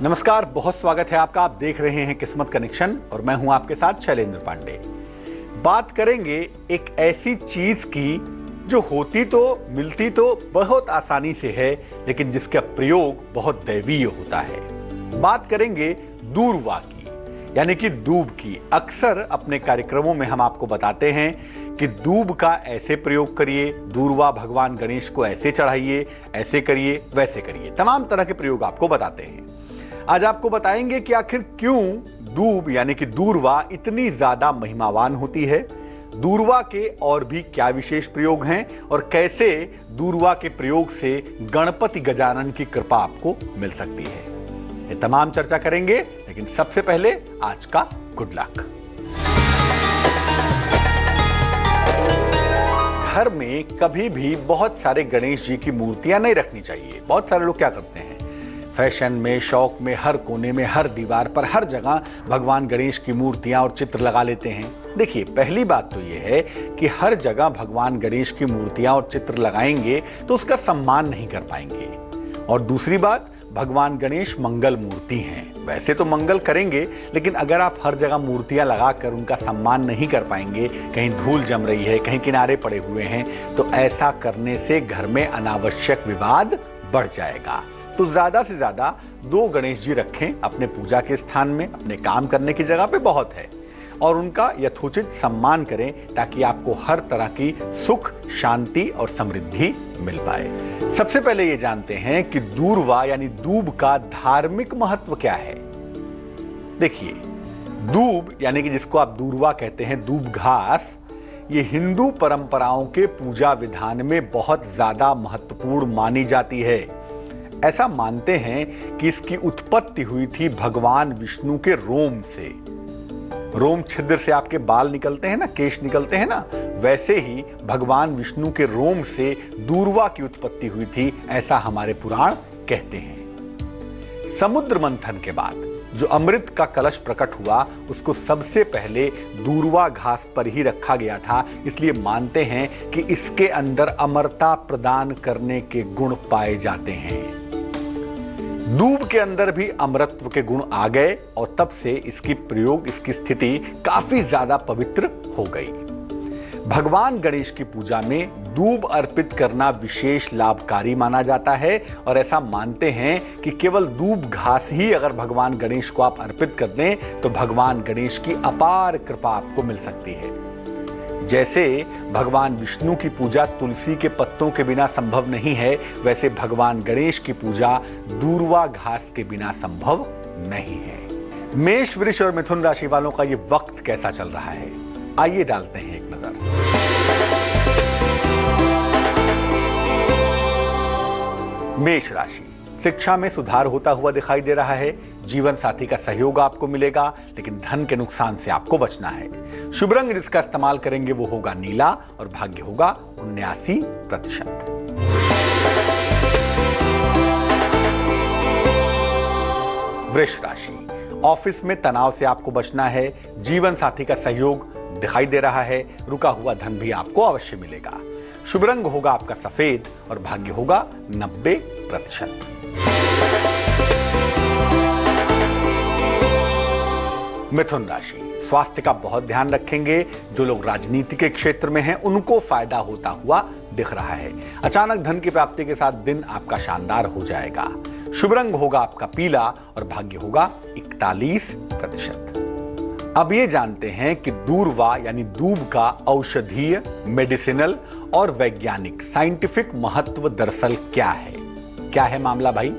नमस्कार, बहुत स्वागत है आपका। आप देख रहे हैं किस्मत कनेक्शन और मैं हूं आपके साथ शैलेंद्र पांडे। बात करेंगे एक ऐसी चीज की जो होती तो मिलती तो बहुत आसानी से है, लेकिन जिसका प्रयोग बहुत दैवीय होता है। बात करेंगे दूर्वा की, यानी कि दूब की। अक्सर अपने कार्यक्रमों में हम आपको बताते हैं कि दूब का ऐसे प्रयोग करिए, दूर्वा भगवान गणेश को ऐसे चढ़ाइए, ऐसे करिए, वैसे करिए। तमाम तरह के प्रयोग आपको बताते हैं। आज आपको बताएंगे कि आखिर क्यों दूब यानी कि दूर्वा इतनी ज्यादा महिमावान होती है, दूर्वा के और भी क्या विशेष प्रयोग हैं और कैसे दूर्वा के प्रयोग से गणपति गजानन की कृपा आपको मिल सकती है। ये तमाम चर्चा करेंगे, लेकिन सबसे पहले आज का गुड लक। घर में कभी भी बहुत सारे गणेश जी की मूर्तियां नहीं रखनी चाहिए। बहुत सारे लोग क्या करते हैं, फैशन में, शौक में, हर कोने में, हर दीवार पर, हर जगह भगवान गणेश की मूर्तियां और चित्र लगा लेते हैं। देखिए, पहली बात तो यह है कि हर जगह भगवान गणेश की मूर्तियां और चित्र लगाएंगे तो उसका सम्मान नहीं कर पाएंगे। और दूसरी बात, भगवान गणेश मंगल मूर्ति हैं। वैसे तो मंगल करेंगे, लेकिन अगर आप हर जगह मूर्तियां लगाकर उनका सम्मान नहीं कर पाएंगे, कहीं धूल जम रही है, कहीं किनारे पड़े हुए हैं, तो ऐसा करने से घर में अनावश्यक विवाद बढ़ जाएगा। तो ज्यादा से ज्यादा 2 गणेश जी रखें अपने पूजा के स्थान में, अपने काम करने की जगह पे बहुत है, और उनका यथोचित सम्मान करें ताकि आपको हर तरह की सुख, शांति और समृद्धि मिल पाए। सबसे पहले ये जानते हैं कि दूर्वा यानी दूब का धार्मिक महत्व क्या है। देखिए, दूब यानी कि जिसको आप दूर्वा कहते हैं, दूब घास, ये हिंदू परंपराओं के पूजा विधान में बहुत ज्यादा महत्वपूर्ण मानी जाती है। ऐसा मानते हैं कि इसकी उत्पत्ति हुई थी भगवान विष्णु के रोम से। रोम छिद्र से आपके बाल निकलते हैं ना, केश निकलते हैं ना, वैसे ही भगवान विष्णु के रोम से दूर्वा की उत्पत्ति हुई थी, ऐसा हमारे पुराण कहते हैं। समुद्र मंथन के बाद जो अमृत का कलश प्रकट हुआ, उसको सबसे पहले दूर्वा घास पर ही रखा गया था, इसलिए मानते हैं कि इसके अंदर अमरता प्रदान करने के गुण पाए जाते हैं। दूब के अंदर भी अमरत्व के गुण आ गए और तब से इसकी प्रयोग, इसकी स्थिति काफी ज्यादा पवित्र हो गई। भगवान गणेश की पूजा में दूब अर्पित करना विशेष लाभकारी माना जाता है, और ऐसा मानते हैं कि केवल दूब घास ही अगर भगवान गणेश को आप अर्पित कर दें तो भगवान गणेश की अपार कृपा आपको मिल सकती है। जैसे भगवान विष्णु की पूजा तुलसी के पत्तों के बिना संभव नहीं है, वैसे भगवान गणेश की पूजा दूर्वा घास के बिना संभव नहीं है। मेष, वृष और मिथुन राशि वालों का ये वक्त कैसा चल रहा है, आइए डालते हैं एक नजर। मेष राशि, शिक्षा में सुधार होता हुआ दिखाई दे रहा है। जीवन साथी का सहयोग आपको मिलेगा, लेकिन धन के नुकसान से आपको बचना है। शुभ रंग जिसका इस्तेमाल करेंगे वो होगा नीला और भाग्य होगा 79%। वृष राशि, ऑफिस में तनाव से आपको बचना है। जीवन साथी का सहयोग दिखाई दे रहा है। रुका हुआ धन भी आपको अवश्य मिलेगा। शुभ रंग होगा आपका सफेद और भाग्य होगा 90%। मिथुन राशि, स्वास्थ्य का बहुत ध्यान रखेंगे। जो लोग राजनीति के क्षेत्र में हैं उनको फायदा होता हुआ दिख रहा है। अचानक धन की प्राप्ति के साथ दिन आपका शानदार हो जाएगा। शुभ रंग होगा आपका पीला और भाग्य होगा 41%। अब ये जानते हैं कि दूर्वा यानी दूब का औषधीय, मेडिसिनल और वैज्ञानिक, साइंटिफिक महत्व दरअसल क्या है। क्या है मामला भाई?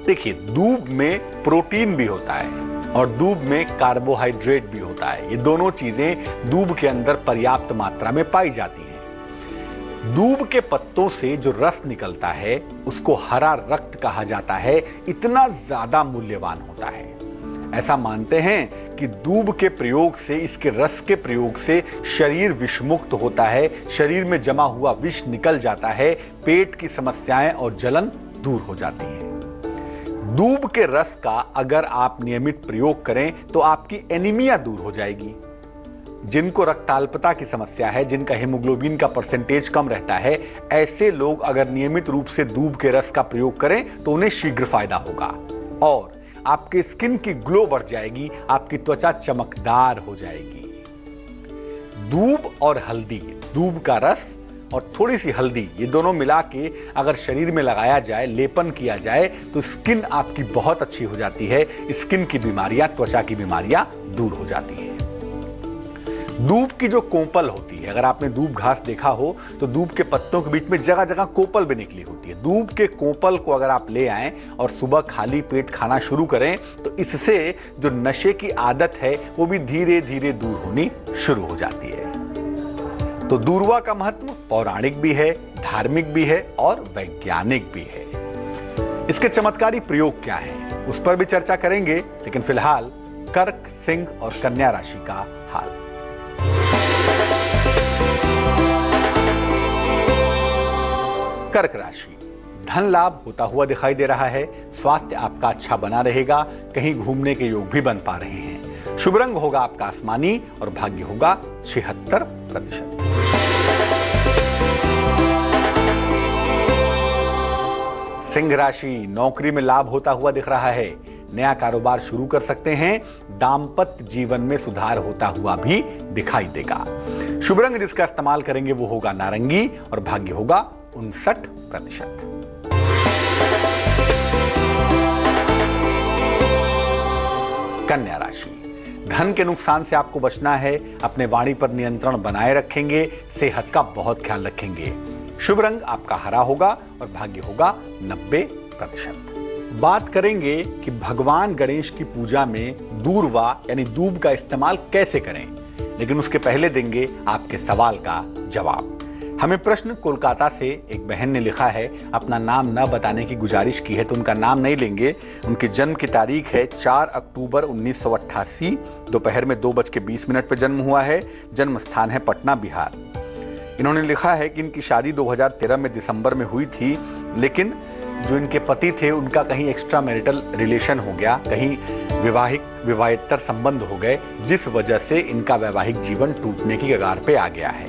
देखिए, दूब में प्रोटीन भी होता है और दूब में कार्बोहाइड्रेट भी होता है। ये दोनों चीजें दूब के अंदर पर्याप्त मात्रा में पाई जाती हैं। दूब के पत्तों से जो रस निकलता है उसको हरा रक्त कहा जाता है। इतना ज्यादा मूल्यवान होता है। ऐसा मानते हैं कि दूब के प्रयोग से, इसके रस के प्रयोग से शरीर विषमुक्त होता है, शरीर में जमा हुआ विष निकल जाता है, पेट की समस्याएं और जलन दूर हो जाती है। दूब के रस का अगर आप नियमित प्रयोग करें तो आपकी एनीमिया दूर हो जाएगी। जिनको रक्ताल्पता की समस्या है, जिनका हीमोग्लोबिन का परसेंटेज कम रहता है, ऐसे लोग अगर नियमित रूप से दूब के रस का प्रयोग करें तो उन्हें शीघ्र फायदा होगा। और आपके स्किन की ग्लो बढ़ जाएगी, आपकी त्वचा चमकदार हो जाएगी। दूब और हल्दी, दूब का रस और थोड़ी सी हल्दी, ये दोनों मिला के अगर शरीर में लगाया जाए, लेपन किया जाए, तो स्किन आपकी बहुत अच्छी हो जाती है। स्किन की बीमारियां, त्वचा की बीमारियां दूर हो जाती है। दूब की जो कोपल होती है, अगर आपने दूब घास देखा हो तो दूब के पत्तों के बीच में जगह जगह कोपल भी निकली होती है। दूब के कोपल को अगर आप ले आएं और सुबह खाली पेट खाना शुरू करें तो इससे जो नशे की आदत है वो भी धीरे धीरे दूर होनी शुरू हो जाती है। तो दूर्वा का महत्व पौराणिक भी है, धार्मिक भी है और वैज्ञानिक भी है। इसके चमत्कारी प्रयोग क्या है उस पर भी चर्चा करेंगे, लेकिन फिलहाल कर्क, सिंह और कन्या राशि का हाल। कर्क राशि, धन लाभ होता हुआ दिखाई दे रहा है। स्वास्थ्य आपका अच्छा बना रहेगा, कहीं घूमने के योग भी बन पा रहे हैं। शुभ रंग होगा आपका आसमानी और भाग्य होगा 76%। सिंह राशि, नौकरी में लाभ होता हुआ दिख रहा है। नया कारोबार शुरू कर सकते हैं। दाम्पत्य जीवन में सुधार होता हुआ भी दिखाई देगा। शुभ रंग जिसका इस्तेमाल करेंगे वो होगा नारंगी और भाग्य होगा 59%। कन्या राशि, धन के नुकसान से आपको बचना है। अपने वाणी पर नियंत्रण बनाए रखेंगे। सेहत का बहुत ख्याल रखेंगे। शुभ रंग आपका हरा होगा और भाग्य होगा 90%। बात करेंगे कि भगवान गणेश की पूजा में दूर्वा यानी दूब का इस्तेमाल कैसे करें, लेकिन उसके पहले देंगे आपके सवाल का जवाब। हमें प्रश्न कोलकाता से एक बहन ने लिखा है, अपना नाम न बताने की गुजारिश की है, तो उनका नाम नहीं लेंगे। उनकी जन्म की तारीख है 4 अक्टूबर 1988, दोपहर में 2:20 पर जन्म हुआ है। जन्म स्थान है पटना, बिहार। इन्होंने लिखा है कि इनकी शादी 2013 में दिसंबर में हुई थी, लेकिन जो इनके पति थे उनका कहीं एक्स्ट्रा मैरिटल रिलेशन हो गया, कहीं विवाहेतर संबंध हो गए, जिस वजह से इनका वैवाहिक जीवन टूटने की कगार पे आ गया है।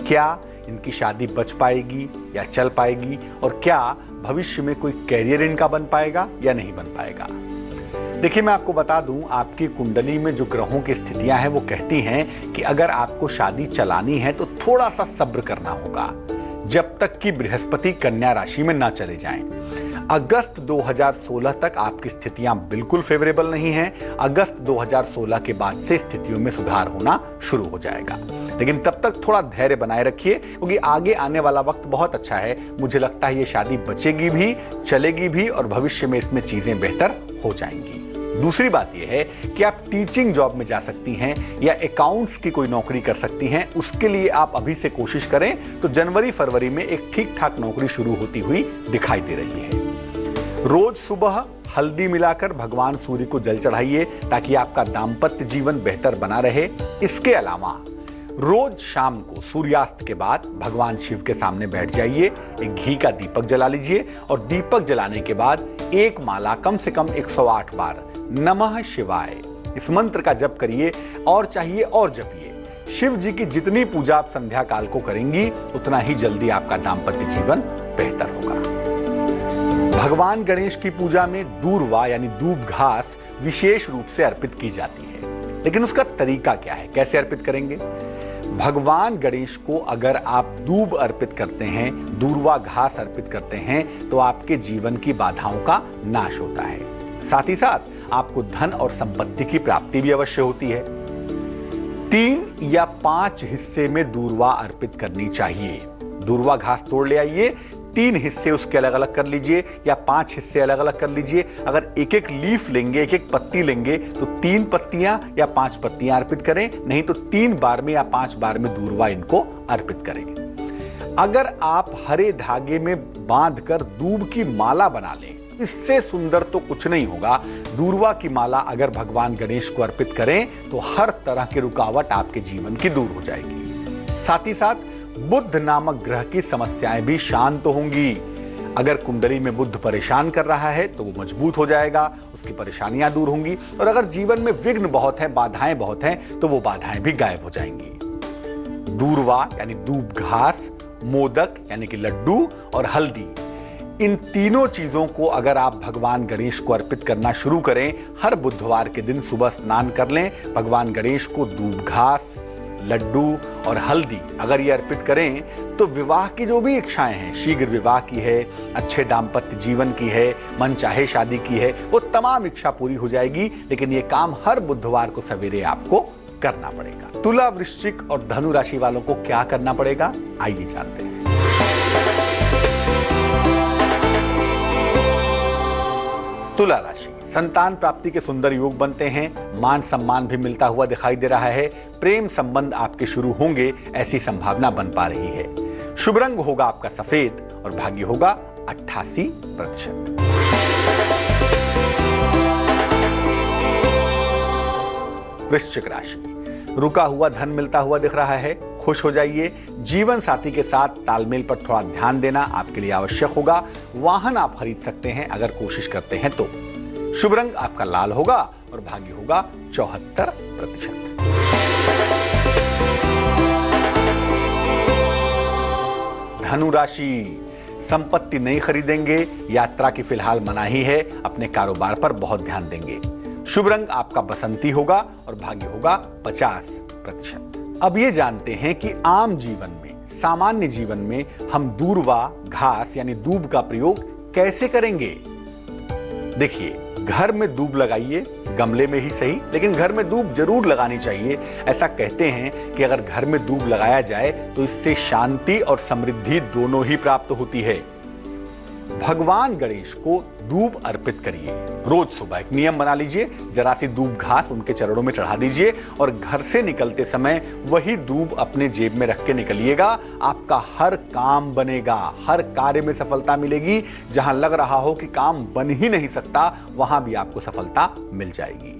क्या इनकी शादी बच पाएगी या चल पाएगी, और क्या भविष्य में कोई कैरियर इनका बन पाएगा या नहीं बन पाएगा? देखिए, मैं आपको बता दूं, आपकी कुंडली में जो ग्रहों की स्थितियां हैं वो कहती हैं कि अगर आपको शादी चलानी है तो थोड़ा सा सब्र करना होगा, जब तक कि बृहस्पति कन्या राशि में ना चले जाएं। अगस्त 2016 तक आपकी स्थितियां बिल्कुल फेवरेबल नहीं हैं। अगस्त 2016 के बाद से स्थितियों में सुधार होना शुरू हो जाएगा, लेकिन तब तक थोड़ा धैर्य बनाए रखिए, क्योंकि आगे आने वाला वक्त बहुत अच्छा है। मुझे लगता है ये शादी बचेगी भी, चलेगी भी, और भविष्य में इसमें चीजें बेहतर हो जाएंगी। दूसरी बात यह है कि आप टीचिंग जॉब में जा सकती हैं या अकाउंट्स की कोई नौकरी कर सकती हैं। उसके लिए आप अभी से कोशिश करें तो जनवरी फरवरी में एक ठीक ठाक नौकरी शुरू होती हुई दिखाई दे रही है। रोज सुबह हल्दी मिलाकर भगवान सूर्य को जल चढ़ाइए ताकि आपका दाम्पत्य जीवन बेहतर बना रहे। इसके अलावा रोज शाम को सूर्यास्त के बाद भगवान शिव के सामने बैठ जाइए, एक घी का दीपक जला लीजिए और दीपक जलाने के बाद एक माला कम से कम 108 बार नमः शिवाय इस मंत्र का जप करिए, और चाहिए और जपिए। शिव जी की जितनी पूजा आप संध्या काल को करेंगी उतना ही जल्दी आपका दाम्पत्य जीवन बेहतर होगा। भगवान गणेश की पूजा में दूर्वा यानी दूब घास विशेष रूप से अर्पित की जाती है, लेकिन उसका तरीका क्या है, कैसे अर्पित करेंगे? भगवान गणेश को अगर आप दूब अर्पित करते हैं, दूर्वा घास अर्पित करते हैं, तो आपके जीवन की बाधाओं का नाश होता है। साथ ही साथ आपको धन और संपत्ति की प्राप्ति भी अवश्य होती है। 3 या 5 हिस्से में दूर्वा अर्पित करनी चाहिए। दूर्वा घास तोड़ ले आइए, 3 हिस्से उसके अलग अलग कर लीजिए या 5 हिस्से अलग अलग कर लीजिए। अगर एक एक लीफ लेंगे, एक एक पत्ती लेंगे, तो 3 पत्तियां या 5 पत्तियां अर्पित करें, नहीं तो 3 बार में या 5 बार में दूर्वा इनको अर्पित करें। अगर आप हरे धागे में बांधकर दूब की माला बना लें, इससे सुंदर तो कुछ नहीं होगा। दूर्वा की माला अगर भगवान गणेश को अर्पित करें तो हर तरह की रुकावट आपके जीवन की दूर हो जाएगी। साथ ही साथ बुध नामक ग्रह की समस्याएं भी शांत होंगी। अगर कुंडली में बुध परेशान कर रहा है तो वो मजबूत हो जाएगा, उसकी परेशानियां दूर होंगी, और अगर जीवन में विघ्न बहुत है, बाधाएं बहुत हैं, तो वो बाधाएं भी गायब हो जाएंगी। दूर्वा यानी दूब घास, मोदक यानी कि लड्डू और हल्दी, इन तीनों चीजों को अगर आप भगवान गणेश को अर्पित करना शुरू करें, हर बुधवार के दिन सुबह स्नान कर लें, भगवान गणेश को दूब घास, लड्डू और हल्दी अगर ये अर्पित करें तो विवाह की जो भी इच्छाएं हैं, शीघ्र विवाह की है, अच्छे दाम्पत्य जीवन की है, मन चाहे शादी की है, वो तमाम इच्छा पूरी हो जाएगी। लेकिन ये काम हर बुधवार को सवेरे आपको करना पड़ेगा। तुला, वृश्चिक और धनु राशि वालों को क्या करना पड़ेगा, आइए जानते हैं। तुला राशि, संतान प्राप्ति के सुंदर योग बनते हैं, मान सम्मान भी मिलता हुआ दिखाई दे रहा है, प्रेम संबंध आपके शुरू होंगे ऐसी संभावना बन पा रही है। शुभ रंग होगा आपका सफेद और भाग्य होगा 88%। वृश्चिक राशि, रुका हुआ धन मिलता हुआ दिख रहा है, खुश हो जाइए। जीवन साथी के साथ तालमेल पर थोड़ा ध्यान देना आपके लिए आवश्यक होगा। वाहन आप खरीद सकते हैं अगर कोशिश करते हैं तो। शुभ रंग आपका लाल होगा और भाग्य होगा 74%। धनु राशि, संपत्ति नहीं खरीदेंगे, यात्रा की फिलहाल मनाही है, अपने कारोबार पर बहुत ध्यान देंगे। शुभ रंग आपका बसंती होगा और भाग्य होगा 50%। अब ये जानते हैं कि आम जीवन में, सामान्य जीवन में हम दूर्वा घास यानी दूब का प्रयोग कैसे करेंगे। देखिए, घर में दूब लगाइए, गमले में ही सही, लेकिन घर में दूब जरूर लगानी चाहिए। ऐसा कहते हैं कि अगर घर में दूब लगाया जाए तो इससे शांति और समृद्धि दोनों ही प्राप्त होती है। भगवान गणेश को दूब अर्पित करिए। रोज सुबह एक नियम बना लीजिए, जरा सी दूब घास उनके चरणों में चढ़ा दीजिए और घर से निकलते समय वही दूब अपने जेब में रख के निकलिएगा। आपका हर काम बनेगा, हर कार्य में सफलता मिलेगी। जहां लग रहा हो कि काम बन ही नहीं सकता, वहां भी आपको सफलता मिल जाएगी।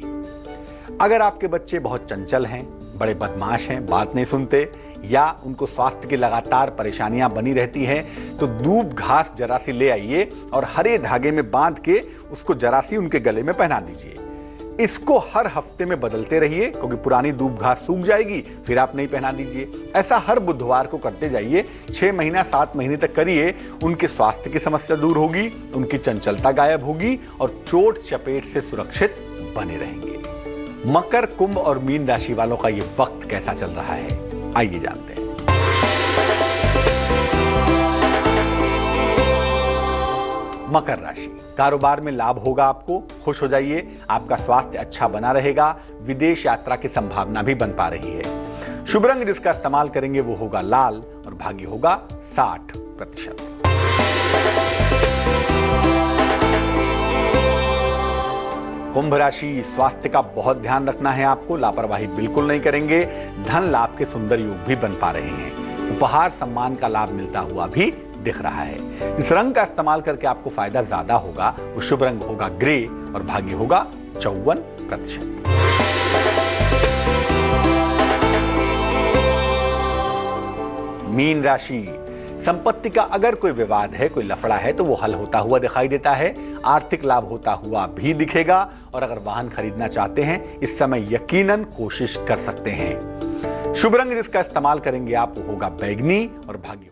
अगर आपके बच्चे बहुत चंचल हैं, बड़े बदमाश हैं, बात नहीं सुनते, या उनको स्वास्थ्य की लगातार परेशानियां बनी रहती हैं, तो दूब घास जरा सी ले आइए और हरे धागे में बांध के उसको जरा सी उनके गले में पहना दीजिए। इसको हर हफ्ते में बदलते रहिए, क्योंकि पुरानी दूब घास सूख जाएगी, फिर आप नहीं पहना दीजिए। ऐसा हर बुधवार को करते जाइए, 6 महीना 7 महीने तक करिए। उनके स्वास्थ्य की समस्या दूर होगी, उनकी चंचलता गायब होगी और चोट चपेट से सुरक्षित बने रहेंगे। मकर, कुंभ और मीन राशि वालों का ये वक्त कैसा चल रहा है, आइए जानते हैं। मकर राशि, कारोबार में लाभ होगा, आपको खुश हो जाइए। आपका स्वास्थ्य अच्छा बना रहेगा, विदेश यात्रा की संभावना भी बन पा रही है। शुभ रंग जिसका इस्तेमाल करेंगे वो होगा लाल और भाग्य होगा 60%। कुंभ राशि, स्वास्थ्य का बहुत ध्यान रखना है आपको, लापरवाही बिल्कुल नहीं करेंगे। धन लाभ के सुंदर योग भी बन पा रहे हैं। उपहार सम्मान का लाभ मिलता हुआ भी दिख रहा है। इस रंग का इस्तेमाल करके आपको फायदा ज्यादा होगा। वो शुभ रंग होगा ग्रे और भाग्य होगा 54%। मीन राशि, संपत्ति का अगर कोई विवाद है, कोई लफड़ा है, तो वो हल होता हुआ दिखाई देता है। आर्थिक लाभ होता हुआ भी दिखेगा और अगर वाहन खरीदना चाहते हैं इस समय यकीनन कोशिश कर सकते हैं। शुभ रंग जिसका इस्तेमाल करेंगे आप वो होगा बैंगनी और भाग्य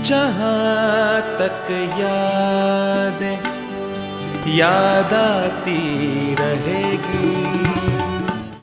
जहाँ तक याद आती